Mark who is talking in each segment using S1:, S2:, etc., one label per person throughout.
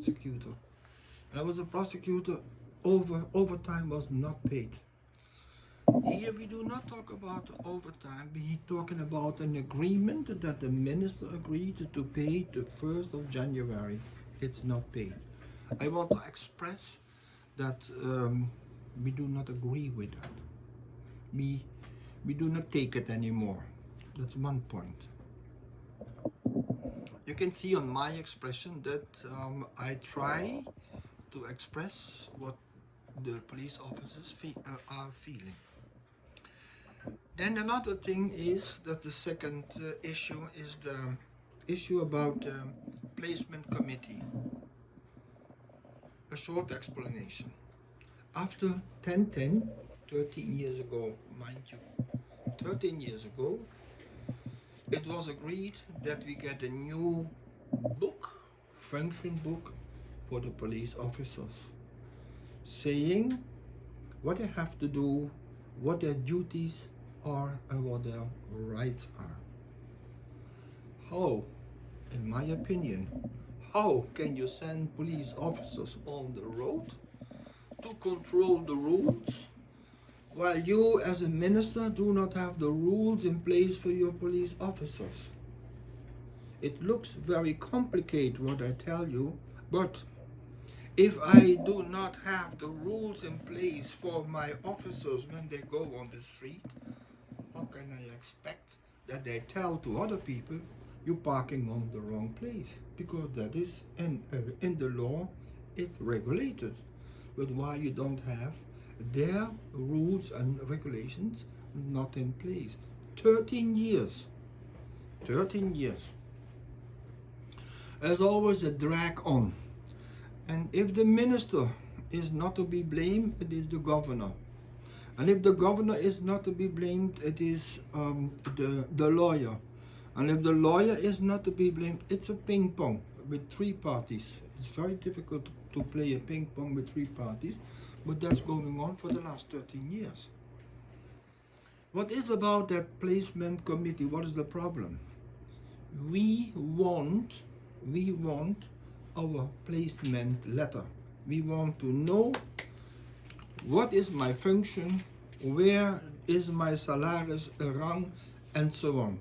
S1: prosecutor. And I was a prosecutor, overtime was not paid. Here we do not talk about overtime, we're talking about an agreement that the minister agreed to pay the 1st of January. It's not paid. I want to express that we do not agree with that. We do not take it anymore. That's one point. You can see on my expression that I try to express what the police officers are feeling. Then another thing is that the second issue is the issue about the placement committee. A short explanation. After 1010, 13 years ago, mind you, 13 years ago, it was agreed that we get a new book, function book, for the police officers, saying what they have to do, what their duties are, and what their rights are. How, in my opinion, how can you send police officers on the road to control the rules, while you as a minister do not have the rules in place for your police officers? It looks very complicated what I tell you, but if I do not have the rules in place for my officers when they go on the street, how can I expect that they tell to other people, you're parking on the wrong place? Because that is in the law, it's regulated. But why you don't have their rules and regulations not in place? 13 years. 13 years. There's always a drag on. And if the minister is not to be blamed, it is the governor. And if the governor is not to be blamed, it is the lawyer. And if the lawyer is not to be blamed, it's a ping pong with three parties. It's very difficult to play a ping pong with three parties, but that's going on for the last 13 years. What is about that placement committee? What is the problem? We want our placement letter. We want to know what is my function, where is my salaris, rang, and so on.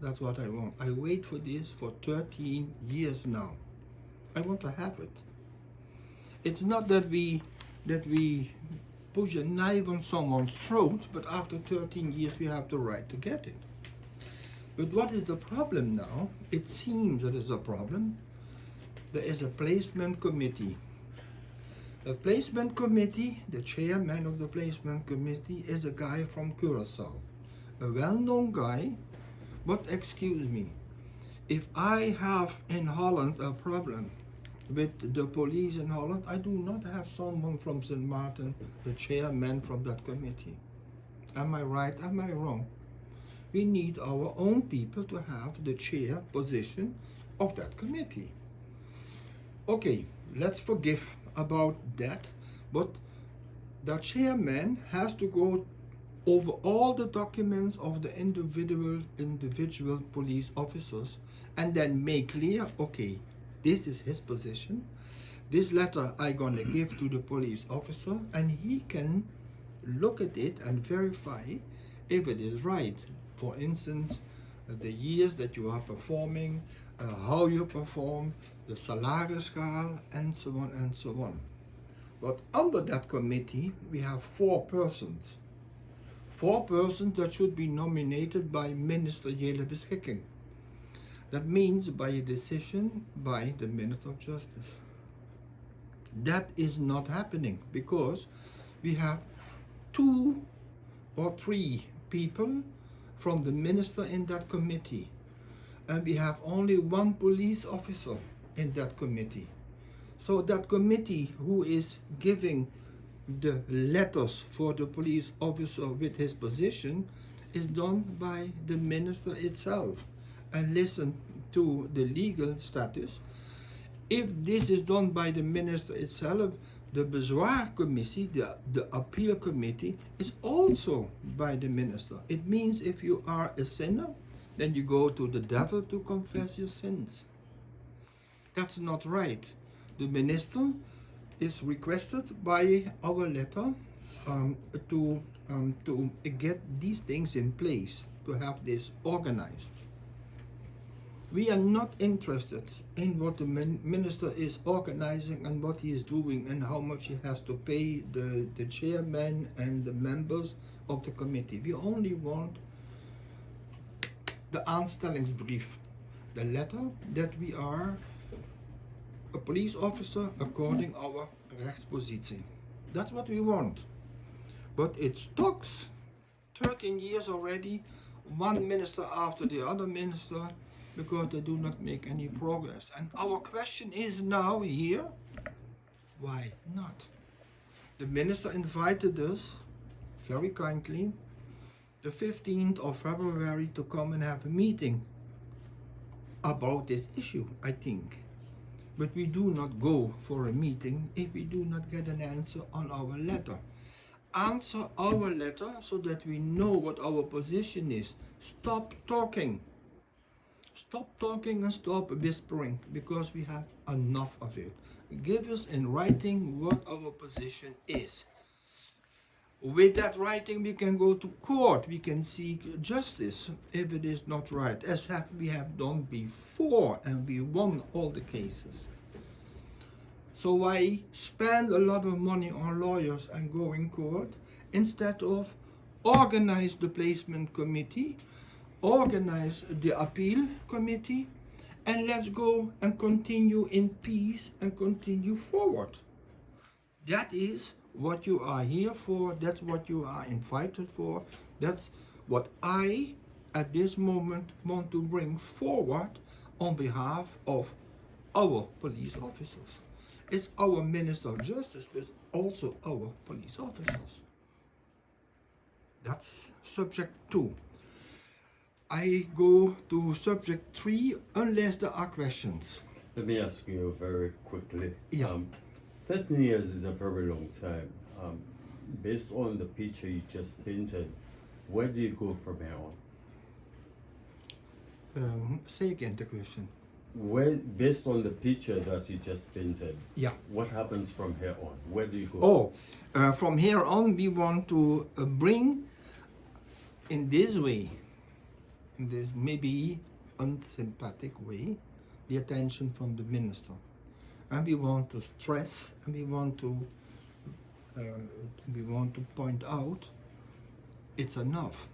S1: That's what I want. I wait for this for 13 years now. I want to have it. It's not that we push a knife on someone's throat, but after 13 years we have the right to get it. But what is the problem now? It seems that is a problem. There is a placement committee. The placement committee, the chairman of the placement committee, is a guy from Curaçao, a well-known guy. But excuse me, if I have in Holland a problem with the police in Holland, I do not have someone from St. Martin, the chairman from that committee. Am I right? Am I wrong? We need our own people to have the chair position of that committee. Okay, let's forgive about that, but the chairman has to go over all the documents of the individual police officers and then make clear, okay, this is his position, this letter I gonna give to the police officer, and he can look at it and verify if it is right. For instance, the years that you are performing, how you perform, the salaris scale, and so on and so on. But under that committee we have 4 persons. 4 persons that should be nominated by ministeriële beschikking. That means by a decision by the Minister of Justice. That is not happening because we have 2 or 3 people from the minister in that committee, and we have only 1 police officer in that committee. So that committee who is giving the letters for the police officer with his position is done by the minister itself. And listen to the legal status. If this is done by the minister itself, the bezwaarcommissie, the appeal committee, is also by the minister. It means if you are a sinner, then you go to the devil to confess your sins. That's not right. The minister is requested by our letter to get these things in place, to have this organized. We are not interested in what the minister is organizing and what he is doing and how much he has to pay the chairman and the members of the committee. We only want the aanstellingsbrief, the letter that we are a police officer according our rechtspositie. That's what we want. But it talks 13 years already, one minister after the other minister, because they do not make any progress. And our question is now here, why not? The minister invited us very kindly the 15th of February to come and have a meeting about this issue, I think. But we do not go for a meeting if we do not get an answer on our letter. Answer our letter so that we know what our position is. Stop talking. Stop talking and stop whispering, because we have enough of it. Give us in writing what our position is. With that writing we can go to court, we can seek justice if it is not right, as we have done before, and we won all the cases. So why spend a lot of money on lawyers and go in court instead of organize the placement committee, organize the appeal committee, and let's go and continue in peace and continue forward. That is what you are here for. That's what you are invited for. That's what I at this moment want to bring forward on behalf of our police officers. It's our Minister of Justice, but also our police officers. That's subject 2. I go to subject 3 unless there are questions.
S2: Let me ask you very quickly.
S1: Yeah.
S2: 13 years is a very long time. Based on the picture you just painted, where do you go from here on?
S1: Say again the question.
S2: Based on the picture that you just painted,
S1: Yeah.
S2: what happens from here on? Where do you go?
S1: From here on we want to bring in this way, in this maybe unsympathetic way, the attention from the minister. And we want to stress, and we want to point out, it's enough.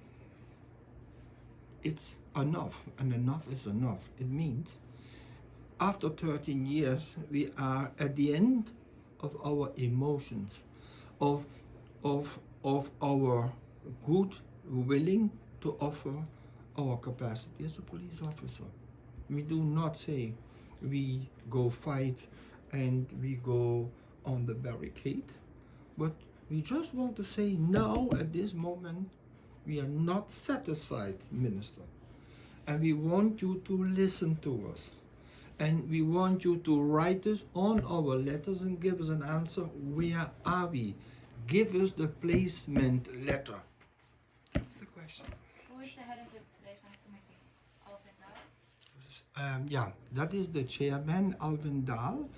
S1: It's enough, and enough is enough. It means after 13 years, we are at the end of our emotions, of our good willing to offer our capacity as a police officer. We do not say we go fight and we go on the barricade, but we just want to say now at this moment we are not satisfied, Minister, and we want you to listen to us, and we want you to write us on our letters and give us an answer. Where are we? Give us the placement letter. That's the question.
S3: Who is the head of the placement committee? Alvin Dahl?
S1: Yeah, that is the chairman. Alvin Dahl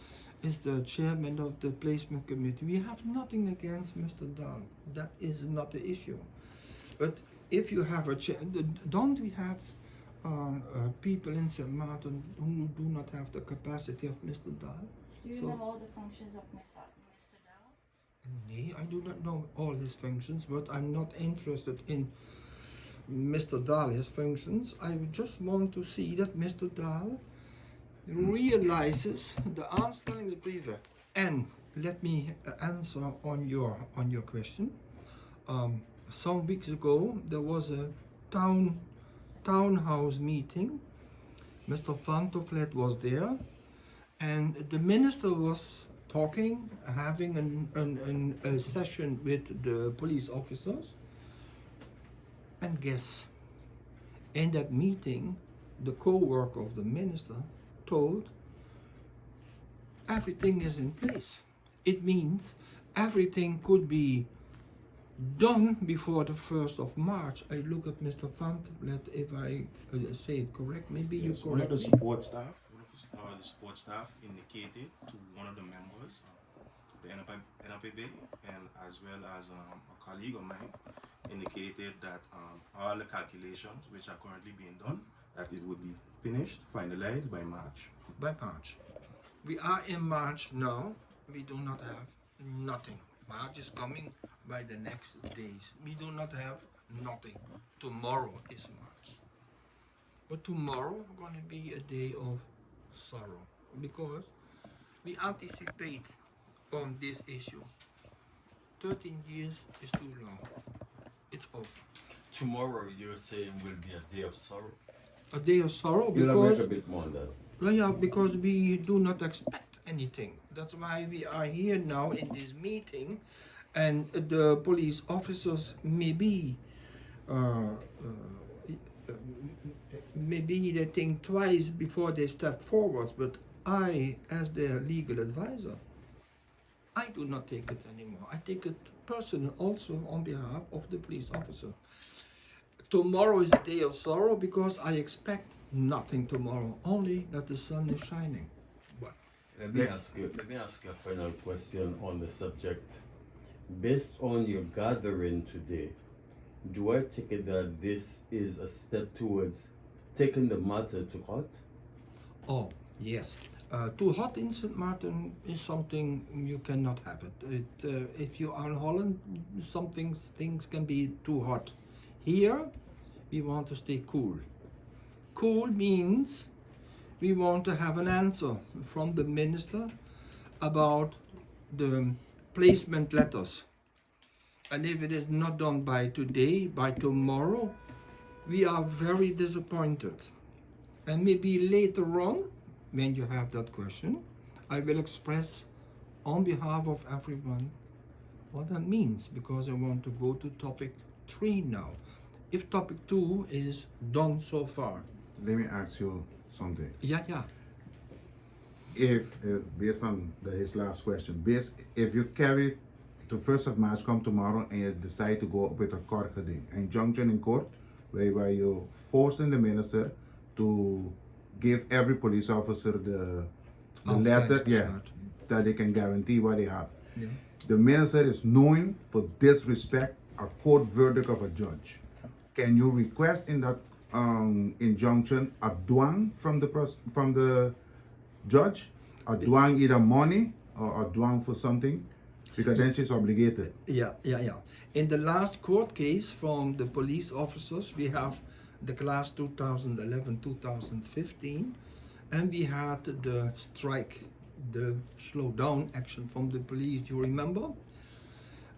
S1: is the chairman of the placement committee. We have nothing against Mr. Dahl. That is not the issue. But if you have a don't we have people in St. Martin who do not have the capacity of Mr. Dahl?
S3: Do you know all the functions of Mr. Dahl?
S1: No, I do not know all his functions, but I'm not interested in Mr. Dahl's functions. I just want to see that Mr. Dahl realizes the aanstellingsbrieven. And let me answer on your question. Some weeks ago there was a townhouse meeting. Mr. Van Tofflet was there, and the minister was talking, having a session with the police officers. And guess, in that meeting, the co-worker of the minister told everything is in place. It means everything could be done before the 1st of March. I look at Mr. Van Tofflet if I say it correct. Maybe
S4: Yes,
S1: you
S4: one of
S1: correct
S4: the
S1: me.
S4: support staff, the support staff indicated to one of the members, the NAPB, and as well as a colleague of mine indicated that all the calculations which are currently being done, that it would be finished, finalized by March.
S1: By March. We are in March now. We do not have nothing. March is coming by the next days. We do not have nothing. Tomorrow is March. But tomorrow going to be a day of sorrow because we anticipate on this issue. 13 years is too long. It's over.
S2: Tomorrow, you're saying, will be a day of sorrow.
S1: A day of sorrow
S2: You'll elaborate
S1: because
S2: a bit more on that.
S1: well, yeah, because we do not expect anything. That's why we are here now in this meeting, and the police officers maybe they think twice before they step forward. But I, as their legal advisor, I do not take it anymore. I take it personal also on behalf of the police officer. Tomorrow is a day of sorrow because I expect nothing tomorrow, only that the sun is shining. But
S2: Let me ask you a final question on the subject. Based on your gathering today, do I take it that this is a step towards taking the matter to court?
S1: oh yes, too hot in St. Martin is something you cannot have it. If you are in Holland, things can be too hot. Here, we want to stay cool. Cool means we want to have an answer from the minister about the placement letters. And if it is not done by today, by tomorrow, we are very disappointed. And maybe later on, when you have that question, I will express on behalf of everyone what that means, because I want to go to topic 3 now. If topic 2 is done so far.
S5: Let me ask you something.
S1: Yeah.
S5: If based on his last question, if you carry to 1st of March, come tomorrow, and you decide to go with a court geding, injunction in court, whereby you're forcing the minister to give every police officer the letter, that they can guarantee what they have.
S1: Yeah.
S5: The minister is knowing for disrespect a court verdict of a judge. Can you request in that injunction a dwang from the judge, a dwang either money or a dwang for something, because then she's obligated.
S1: Yeah. In the last court case from the police officers, we have the class 2011-2015, and we had the strike, the slow down action from the police. You remember?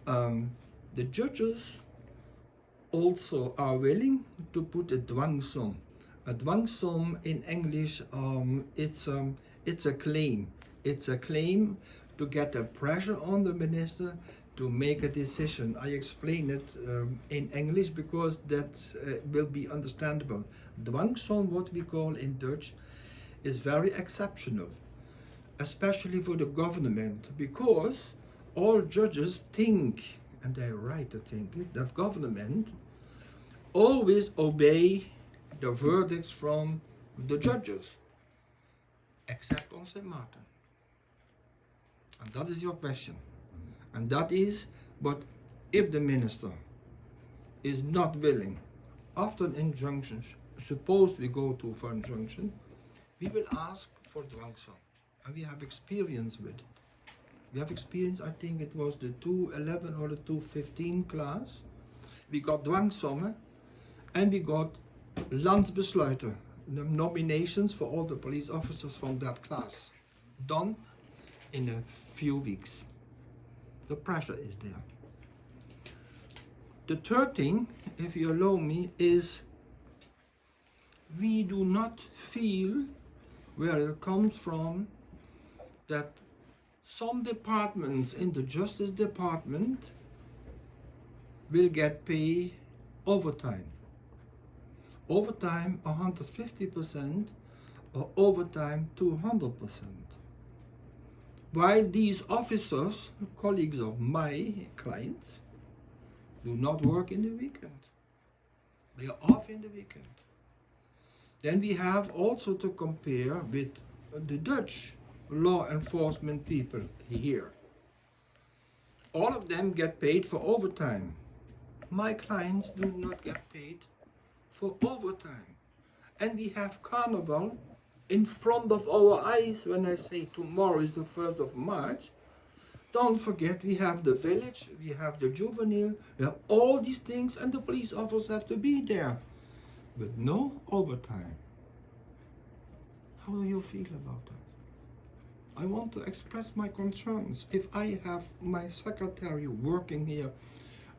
S1: The judges also are willing to put a dwangsom. A dwangsom in English, it's a claim. It's a claim to get a pressure on the minister to make a decision. I explain it in English because that will be understandable. Dwangsom, what we call in Dutch, is very exceptional, especially for the government, because all judges think, and they're right to think it, that government always obey the verdicts from the judges, except on St. Martin. And that is your question. And that is, but if the minister is not willing, after an injunction, suppose we go to for injunction, we will ask for dwangsom. And we have experience with it. We have experience, I think it was the 211 or the 215 class. We got dwangsommen and we got landsbesluiten, the nominations for all the police officers from that class, done in a few weeks. The pressure is there. The third thing, if you allow me, is we do not feel where it comes from that some departments in the Justice Department will get paid overtime. Overtime 150% or overtime 200%. While these officers, colleagues of my clients, do not work in the weekend. They are off in the weekend. Then we have also to compare with the Dutch law enforcement people here. All of them get paid for overtime. My clients do not get paid for overtime. And we have carnival in front of our eyes. When I say tomorrow is the 1st of March, don't forget we have the village, we have the juvenile, we have all these things, and the police officers have to be there. But no overtime. How do you feel about that? I want to express my concerns. If I have my secretary working here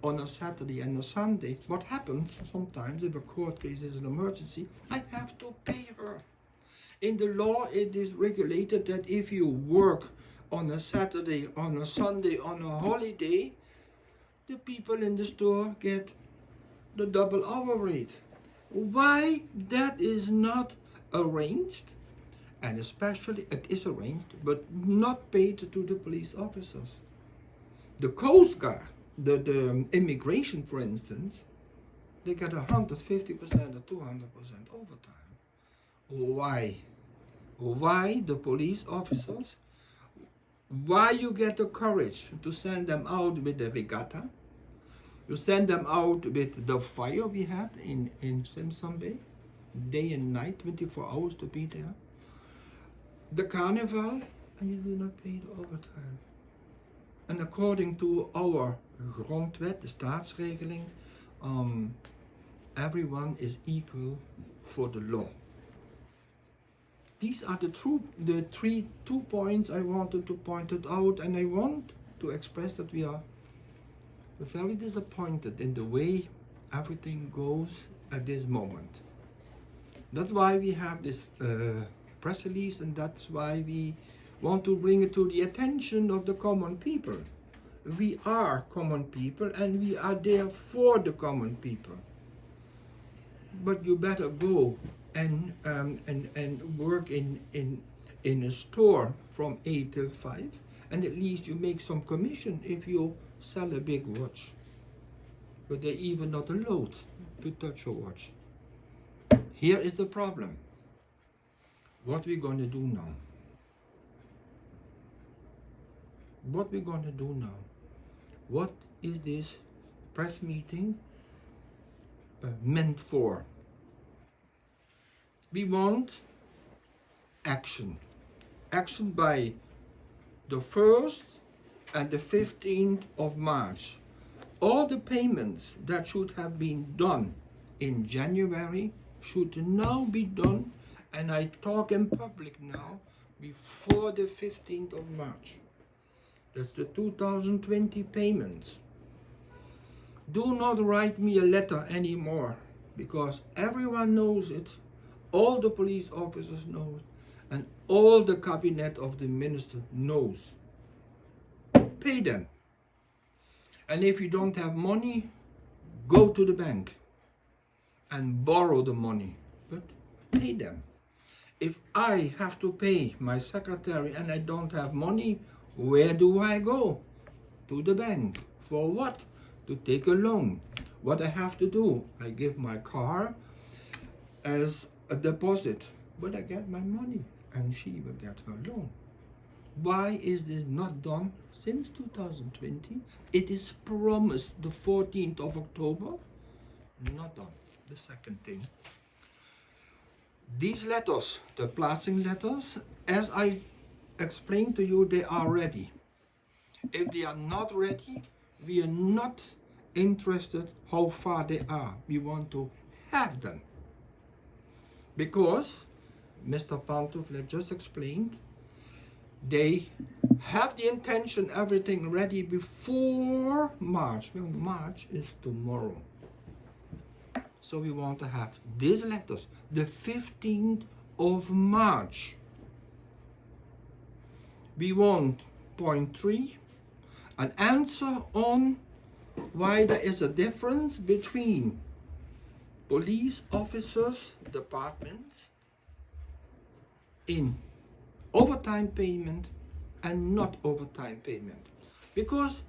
S1: on a Saturday and a Sunday, what happens sometimes if a court case is an emergency, I have to pay her. In the law, it is regulated that if you work on a Saturday, on a Sunday, on a holiday, the people in the store get the double hour rate. Why that is not arranged, and especially it is arranged, but not paid to the police officers. The Coast Guard, the immigration, for instance, they get 150% or 200% overtime. Why? Why the police officers? Why you get the courage to send them out with the regatta? You send them out with the fire we had in Simpson Bay, day and night, 24 hours to be there. The carnival, and you do not pay the overtime. And according to our grondwet, the staatsregeling, everyone is equal for the law. These are the 2 points I wanted to point it out, and I want to express that we are very disappointed in the way everything goes at this moment. That's why we have this press release, and that's why we want to bring it to the attention of the common people. We are common people, and we are there for the common people. But you better go and work in a store from 8 till 5, and at least you make some commission if you sell a big watch. But they're even not allowed to touch a watch. Here is the problem. What we're going to do now? What we're going to do now? What is this press meeting meant for? We want action. Action by the 1st and the 15th of March. All the payments that should have been done in January should now be done, and I talk in public now, before the 15th of March. That's the 2020 payments. Do not write me a letter anymore, because everyone knows it. All the police officers know it, and all the cabinet of the minister knows. Pay them. And if you don't have money, go to the bank and borrow the money, but pay them. If I have to pay my secretary and I don't have money, where do I go? To the bank. For what? To take a loan. What I have to do? I give my car as a deposit, but I get my money and she will get her loan. Why is this not done since 2020? It is promised the 14th of October, not done. The second thing, these letters, the placing letters, as I explained to you, they are ready. If they are not ready, we are not interested how far they are. We want to have them. Because, Mr. Pantouflet just explained, they have the intention, everything ready before March. Well, March is tomorrow. So we want to have these letters, the 15th of March. We want point 3, an answer on why there is a difference between police officers' departments in overtime payment and not overtime payment. Because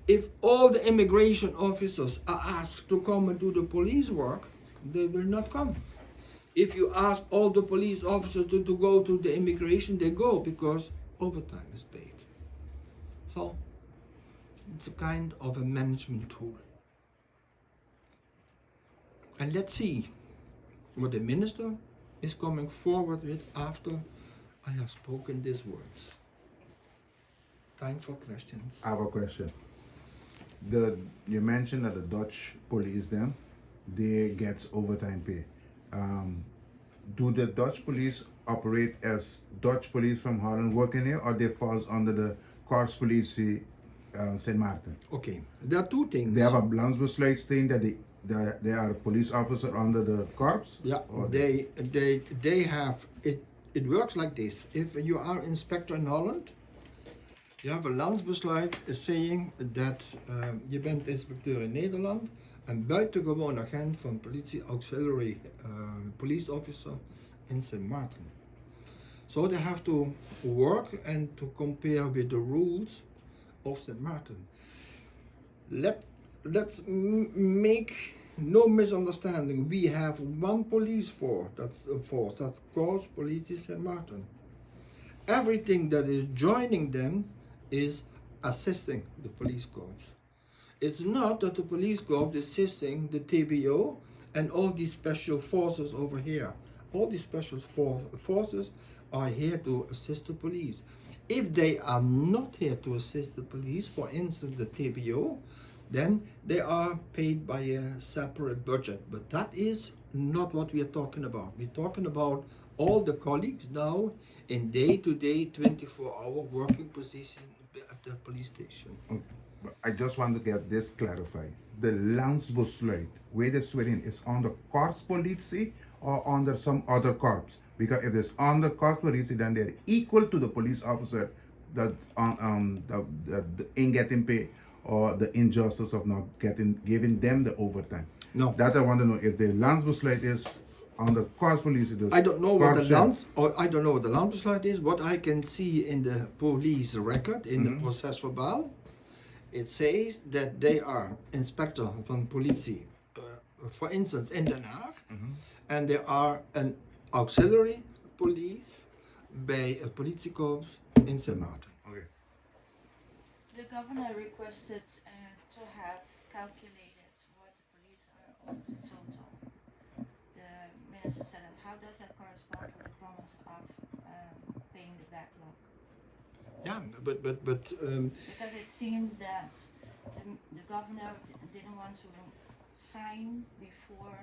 S1: if all the immigration officers are asked to come and do the police work, they will not come. If you ask all the police officers to go to the immigration, they go because overtime is paid. So it's a kind of a management tool. And let's see what the minister is coming forward with after I have spoken these words. Time for questions.
S5: I have a question. You mentioned that the Dutch police them, they get overtime pay. Do the Dutch police operate as Dutch police from Holland working here, or they falls under the Corps Politie St. Maarten?
S1: Okay, there are two things.
S5: They have a landsbesluit saying that they are a police officer under the Corps?
S1: Yeah,
S5: Or
S1: they have it. It works like this. If you are inspector in Holland, you have a landsbesluit saying dat je bent inspecteur in Nederland en buitengewoon agent van politie auxiliary police officer in St. Maarten. So they have to work and to compare with the rules of St. Maarten. Let's make no misunderstanding. We have one police force, that's Corps Politie St. Maarten. Everything that is joining them is assisting the police corps. It's not that the police corps is assisting the TBO and all these special forces over here. All these special forces are here to assist the police. If they are not here to assist the police, for instance the TBO, then they are paid by a separate budget. But that is not what we are talking about. We're talking about all the colleagues now in day-to-day 24-hour working position at the police station.
S5: I just want to get this clarified. The landsbesluit, where they swearing, is on the Corps Politie or under some other corps? Because if it's on the Corps Politie, then they're equal to the police officer that's in getting pay or the injustice of not giving them the overtime.
S1: No.
S5: That I want to know. If the landsbesluit is on the Corps Politie,
S1: I don't know what I don't know what the landbesluit is. What I can see in the police record, in the procesverbaal, it says that they are inspector van politie, for instance, in Den Haag, and they are an auxiliary police bij het politiekorps in St. Maarten.
S5: Okay.
S3: The governor requested to have calculated what the police are of the total. The minister said, how does that correspond with the promise of paying the backlog?
S1: Yeah, but
S3: Because it seems that the governor didn't want to sign before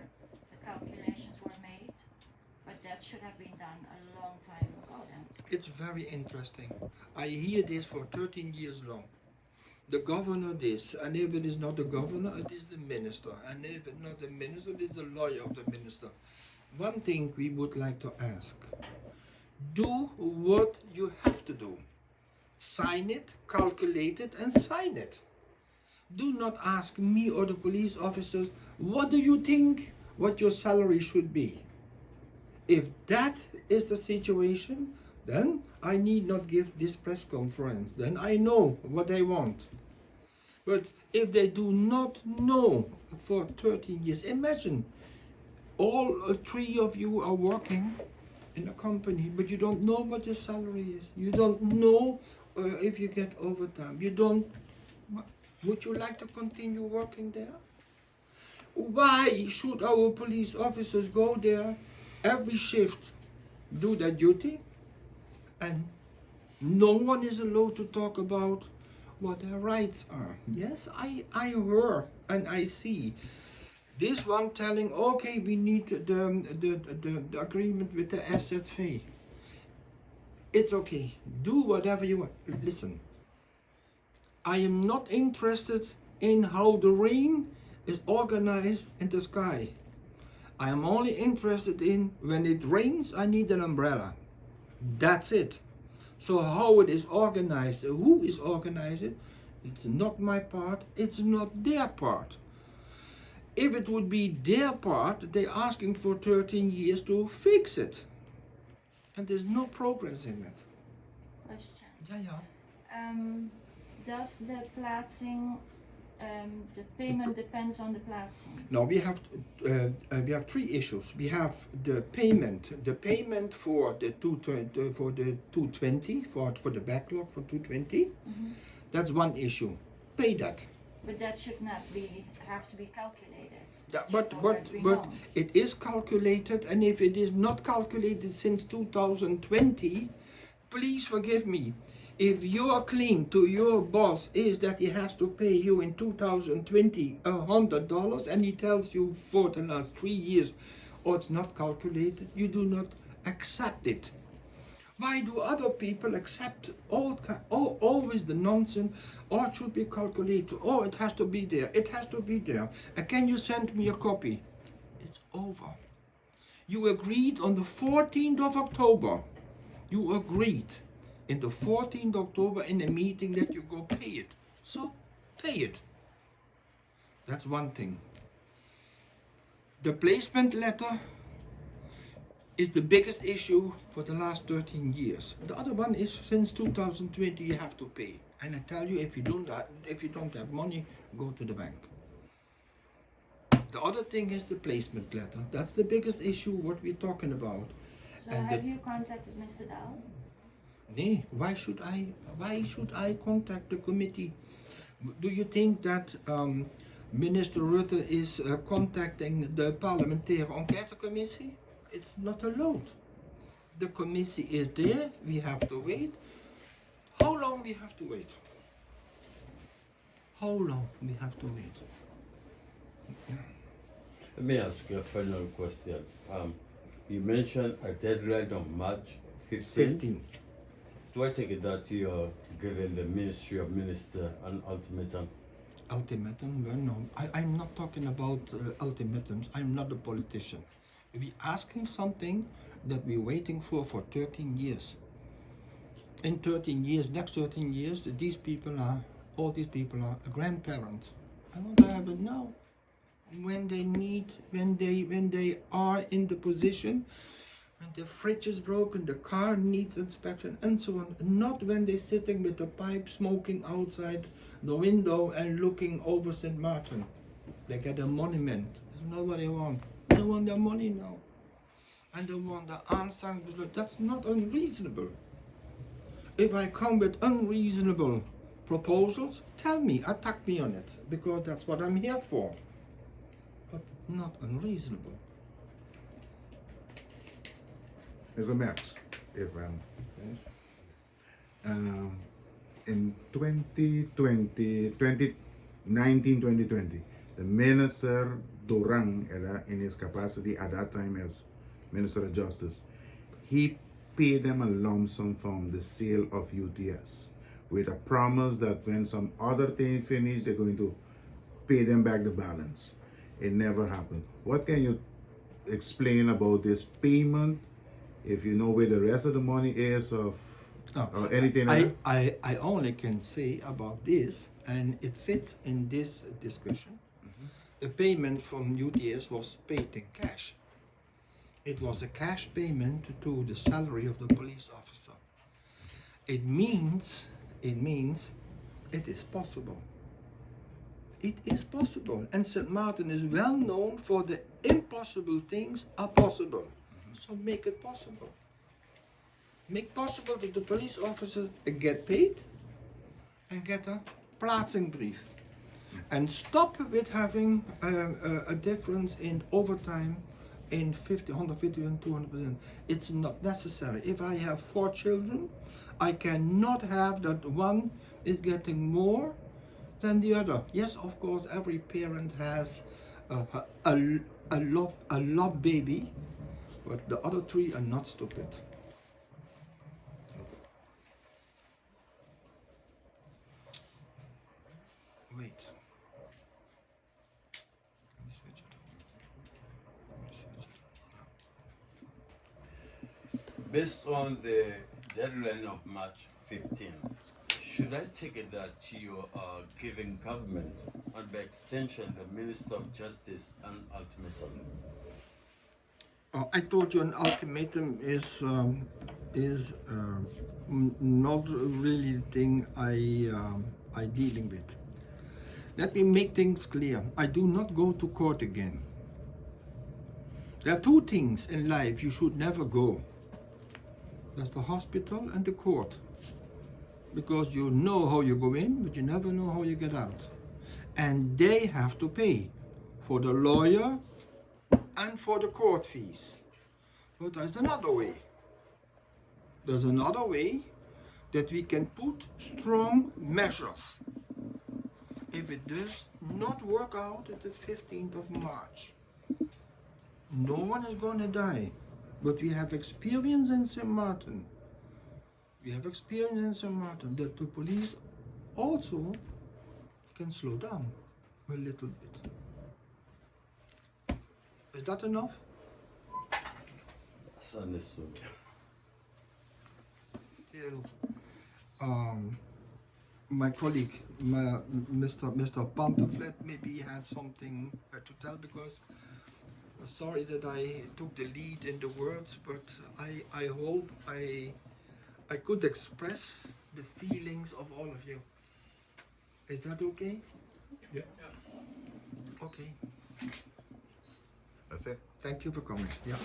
S3: the calculations were made, but that should have been done a long time ago then.
S1: it's very interesting. I hear this for 13 years long. The governor this, and if it is not the governor, it is the minister, and if it's not the minister, it is the lawyer of the minister. One thing we would like to ask: do what you have to do. Sign it, calculate it, and sign it. Do not ask me or the police officers, what do you think what your salary should be? If that is the situation, then I need not give this press conference. Then I know what they want. But if they do not know for 13 years, imagine all three of you are working in a company, but you don't know what your salary is. You don't know if you get overtime. You don't. Would you like to continue working there? Why should our police officers go there every shift, do their duty, and no one is allowed to talk about what their rights are? Yes, I heard and I see this one telling, okay, we need the agreement with the SZV. It's okay, do whatever you want. Listen, I am not interested in how the rain is organized in the sky. I am only interested in when it rains, I need an umbrella. That's it. So how it is organized, who is organizing, it's not my part, it's not their part. If it would be their part, they're asking for 13 years to fix it. And there's no progress in it.
S3: Question.
S1: Yeah.
S3: Does the plaatsing the payment depends on the plaatsing.
S1: Now we have three issues. We have the payment for the 220 for the backlog for 220.
S3: Mhm.
S1: That's one issue. Pay that.
S3: But that should not have to be calculated.
S1: Yeah,
S3: It
S1: but
S3: should
S1: but
S3: already be
S1: but
S3: known.
S1: it is calculated, and if it is not calculated since 2020, please forgive me. If your claim to your boss is that he has to pay you in 2020 $100, and he tells you for the last 3 years, oh, it's not calculated, you do not accept it. Why do other people accept always the nonsense? Oh, it should be calculated. Oh, it has to be there. It has to be there. Can you send me a copy? It's over. You agreed on the 14th of October. You agreed in the 14th October in a meeting that you go pay it. So, pay it. That's one thing. The placement letter is the biggest issue for the last 13 years. The other one is since 2020 you have to pay. And I tell you, if you don't have money, go to the bank. The other thing is the placement letter. That's the biggest issue what we're talking about.
S3: So
S1: And
S3: have you contacted Mr. Dahl?
S1: Nee, why should I contact the committee? Do you think that Minister Rutte is contacting the parlementaire enquêtecommissie? It's not allowed. The committee is there, we have to wait. How long we have to wait? How long we have to wait?
S2: Let me ask you a final question. You mentioned a deadline of March 15th.
S1: 15.
S2: Do I take it that you're giving the Ministry of Minister an ultimatum?
S1: Ultimatum? Well, no, I'm not talking about ultimatums. I'm not a politician. We're asking something that we're waiting for 13 years. In 13 years, next 13 years, all these people are grandparents. I want to have it now. When they are in the position, when the fridge is broken, the car needs inspection, and so on. Not when they're sitting with the pipe smoking outside the window and looking over St. Martin. They get a monument. That's not what they want. They want their money now. And they want the answer. That's not unreasonable. If I come with unreasonable proposals, tell me, attack me on it, because that's what I'm here for. But not unreasonable.
S5: Mr. Max, if in 2020, the Minister Dorang, in his capacity at that time as Minister of Justice, he paid them a lump sum from the sale of UTS with a promise that when some other thing finished, they're going to pay them back the balance. It never happened. What can you explain about this payment? If you know where the rest of the money is, or anything like that?
S1: I only can say about this, and it fits in this discussion. The payment from UTS was paid in cash. It was a cash payment to the salary of the police officer. It means it is possible. It is possible. And St. Martin is well known for the impossible things are possible. So make it possible. Make possible that the police officers get paid and get a plaatsingbrief. And stop with having a difference in overtime in 150 and 200%. It's not necessary. If I have 4 children, I cannot have that one is getting more than the other. Yes, of course, every parent has a love baby, but the other 3 are not stupid. Wait. Let me switch it.
S2: Based on the deadline of March 15th, should I take it that you are giving government, and by extension the Minister of Justice, an ultimatum?
S1: I told you an ultimatum is not really the thing I dealing with. Let me make things clear. I do not go to court again. There are two things in life you should never go. That's the hospital and the court. Because you know how you go in, but you never know how you get out. And they have to pay for the lawyer and for the court fees. But there's another way. There's another way that we can put strong measures. If it does not work out at the 15th of March, no one is going to die. But we have experience in St. Martin. We have experience in St. Martin that the police also can slow down a little bit. Is that enough?
S2: That's understood.
S1: Till, my colleague, Mr. Pantoflet, maybe he has something to tell, because sorry that I took the lead in the words, but I hope I could express the feelings of all of you. Is that okay?
S6: Yeah.
S1: Okay.
S5: That's it.
S1: Thank you for coming. Yeah.